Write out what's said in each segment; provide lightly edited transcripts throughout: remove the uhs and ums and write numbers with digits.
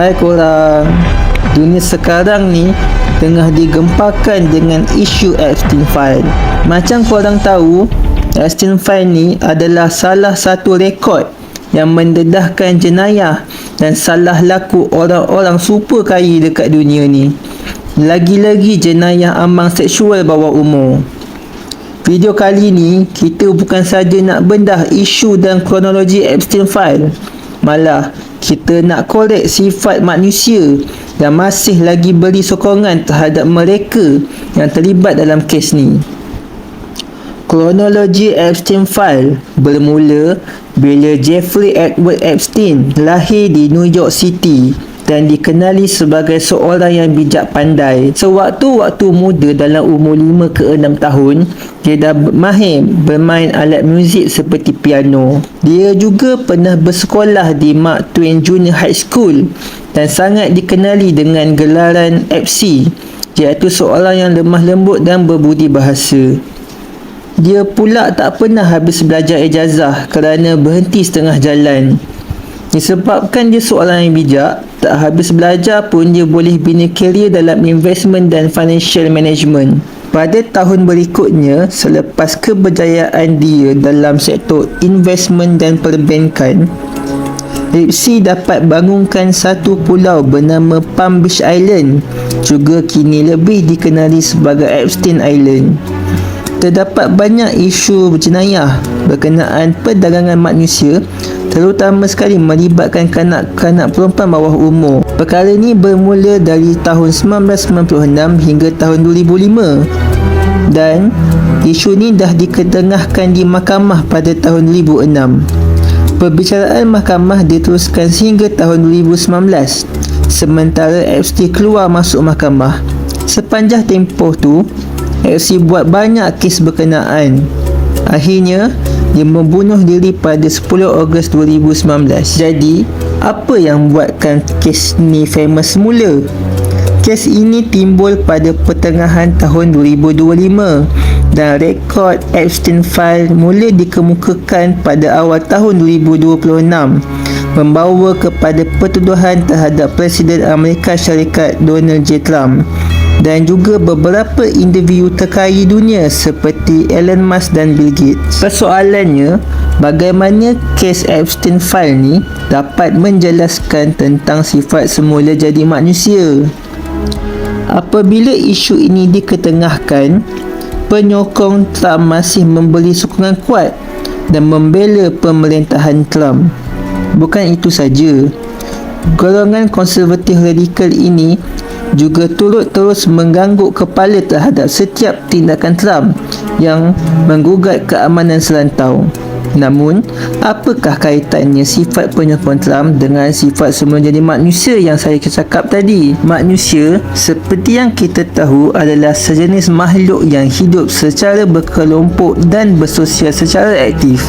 Hai korang, dunia sekarang ni tengah digempakan dengan isu Epstein File. Macam korang tahu, Epstein File ni adalah salah satu rekod yang mendedahkan jenayah dan salah laku orang-orang super kaya dekat dunia ni. Lagi-lagi jenayah ambang seksual bawah umur. Video kali ni, kita bukan saja nak bedah isu dan kronologi Epstein File, malah kita nak korek sifat manusia dan masih lagi beri sokongan terhadap mereka yang terlibat dalam kes ni. Kronologi Epstein File bermula bila Jeffrey Edward Epstein lahir di New York City dan dikenali sebagai seorang yang bijak pandai. Sewaktu-waktu muda dalam umur 5 ke 6 tahun, dia dah mahir bermain alat muzik seperti piano. Dia juga pernah bersekolah di Mark Twain Junior High School dan sangat dikenali dengan gelaran FC, iaitu seorang yang lemah lembut dan berbudi bahasa. Dia pula tak pernah habis belajar ijazah kerana berhenti setengah jalan. Disebabkan dia seorang yang bijak, tak habis belajar pun dia boleh bina kerjaya dalam investment dan financial management. Pada tahun berikutnya, selepas keberjayaan dia dalam sektor investment dan perbankan, Epstein dapat bangunkan satu pulau bernama Palm Beach Island, juga kini lebih dikenali sebagai Epstein Island. Terdapat banyak isu jenayah berkenaan perdagangan manusia, terutama sekali melibatkan kanak-kanak perempuan bawah umur. Perkara ini bermula dari tahun 1996 hingga tahun 2005 dan isu ini dah diketengahkan di mahkamah pada tahun 2006. Perbicaraan mahkamah diteruskan sehingga tahun 2019 sementara Epstein keluar masuk mahkamah. Sepanjang tempoh tu, Epstein buat banyak kes berkenaan. Akhirnya, dia membunuh diri pada 10 Ogos 2019. Jadi, apa yang buatkan kes ni famous semula? Kes ini timbul pada pertengahan tahun 2025 dan rekod Epstein File mula dikemukakan pada awal tahun 2026, membawa kepada pertuduhan terhadap Presiden Amerika Syarikat Donald J. Trump dan juga beberapa individu terkaya dunia seperti Elon Musk dan Bill Gates. Persoalannya, bagaimana kes Epstein File ni dapat menjelaskan tentang sifat semula jadi manusia? Apabila isu ini diketengahkan, penyokong Trump masih memberi sokongan kuat dan membela pemerintahan Trump. Bukan itu saja, golongan konservatif radikal ini juga turut terus mengganggu kepala terhadap setiap tindakan Trump yang menggugat keamanan serantau. Namun, apakah kaitannya sifat penyokong Trump dengan sifat semula jadi manusia yang saya cakap tadi? Manusia, seperti yang kita tahu, adalah sejenis makhluk yang hidup secara berkelompok dan bersosial secara aktif.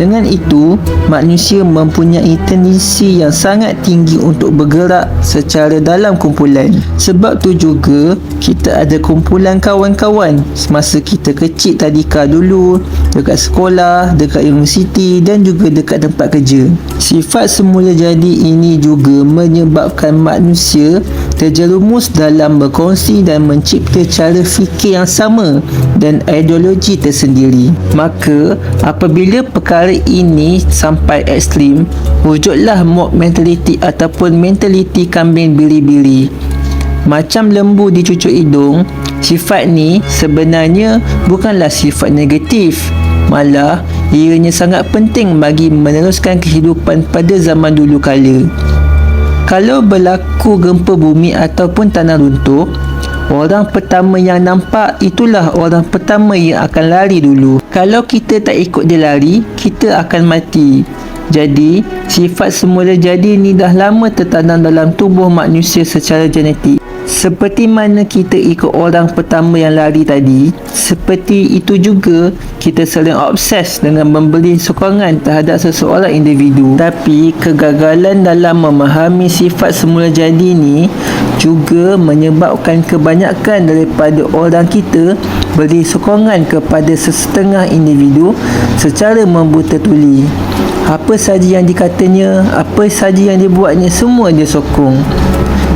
Dengan itu, manusia mempunyai tendensi yang sangat tinggi untuk bergerak secara dalam kumpulan. Sebab tu juga kita ada kumpulan kawan-kawan semasa kita kecil tadika dulu, dekat sekolah, dekat universiti dan juga dekat tempat kerja. Sifat semula jadi ini juga menyebabkan manusia terjerumus dalam berkongsi dan mencipta cara fikir yang sama dan ideologi tersendiri. Maka, apabila perkara ini sampai ekstrim, wujudlah mob mentality ataupun mentaliti kambing biri-biri. Macam lembu dicucuk hidung, sifat ni sebenarnya bukanlah sifat negatif, malah ianya sangat penting bagi meneruskan kehidupan pada zaman dulu kala. Kalau berlaku gempa bumi ataupun tanah runtuh, orang pertama yang nampak itulah orang pertama yang akan lari dulu. Kalau kita tak ikut dia lari, kita akan mati. Jadi, sifat semula jadi ni dah lama tertanam dalam tubuh manusia secara genetik. Seperti mana kita ikut orang pertama yang lari tadi, seperti itu juga kita sering obses dengan memberi sokongan terhadap seseorang individu. Tapi kegagalan dalam memahami sifat semula jadi ni juga menyebabkan kebanyakan daripada orang kita beri sokongan kepada sesetengah individu secara membuta tuli. Apa saja yang dikatanya, apa saja yang dibuatnya, semua dia sokong.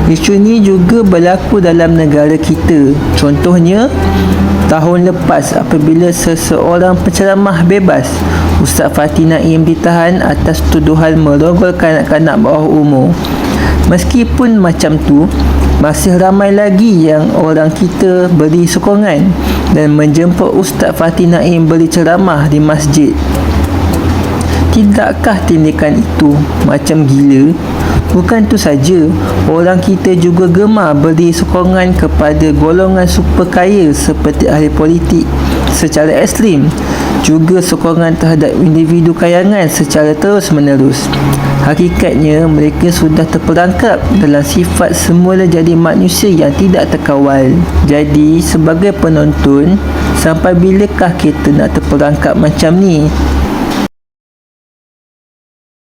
Isu ini juga berlaku dalam negara kita. Contohnya, tahun lepas apabila seseorang penceramah bebas, Ustaz Fatih Naim, ditahan atas tuduhan merogol kanak-kanak bawah umur. Meskipun macam tu, masih ramai lagi yang orang kita beri sokongan dan menjemput Ustaz Fatih Naim beri ceramah di masjid. Tidakkah tindakan itu macam gila? Bukan tu saja, orang kita juga gemar beri sokongan kepada golongan super kaya seperti ahli politik secara ekstrim, juga sokongan terhadap individu kayangan secara terus-menerus. Hakikatnya, mereka sudah terperangkap dalam sifat semula jadi manusia yang tidak terkawal. Jadi, sebagai penonton, sampai bilakah kita nak terperangkap macam ni?